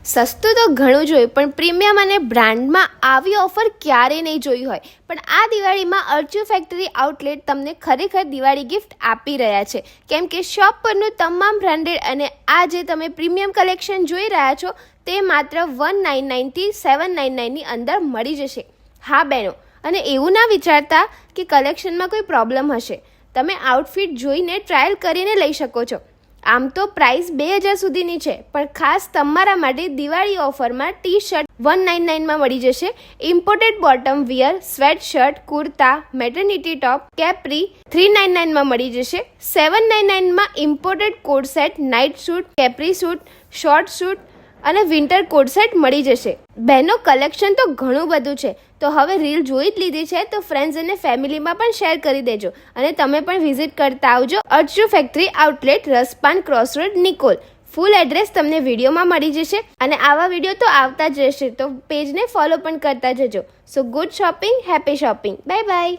સસ્તું તો ઘણું જોયું પણ પ્રીમિયમ અને બ્રાન્ડમાં આવી ઓફર ક્યારેય નહીં જોઈ હોય. પણ આ દિવાળીમાં અર્ચુ ફેક્ટરી આઉટલેટ તમને ખરેખર દિવાળી ગિફ્ટ આપી રહ્યા છે, કેમ કે શોપ પરનું તમામ બ્રાન્ડેડ અને આ જે તમે પ્રીમિયમ કલેક્શન જોઈ રહ્યા છો તે માત્ર 199 થી 799 ની અંદર મળી જશે. હા બહેનો, અને એવું ના વિચારતા કે કલેક્શનમાં કોઈ પ્રોબ્લેમ હશે. તમે આઉટફિટ જોઈને ટ્રાયલ કરીને લઈ શકો છો. આમ તો પ્રાઇસ 2000 સુધીની છે, પણ ખાસ તમારા માટે દિવાળી ઓફરમાં ટી શર્ટ 199 માં મળી જશે. Imported bottom wear, sweatshirt, kurta, maternity top, capri 399 માં મળી જશે. 799 માં imported coat set, night suit, capri suit, short suit અને વિન્ટર કોટ સેટ મળી જશે. બહેનો, કલેક્શન તો ઘણું બધું છે, તો હવે રીલ જોઈ જ લીધી છે તો ફ્રેન્ડ્સ અને ફેમિલીમાં પણ શેર કરી દેજો અને તમે પણ વિઝિટ કરતા આવજો Archu factory outlet, Raspan cross road, Nikol. Full address તમને વિડીયોમાં મળી જશે અને આવા વિડીયો તો આવતા જ રહેશે, તો પેજને ફોલો પણ કરતા જજો. સો good shopping, happy shopping, bye bye.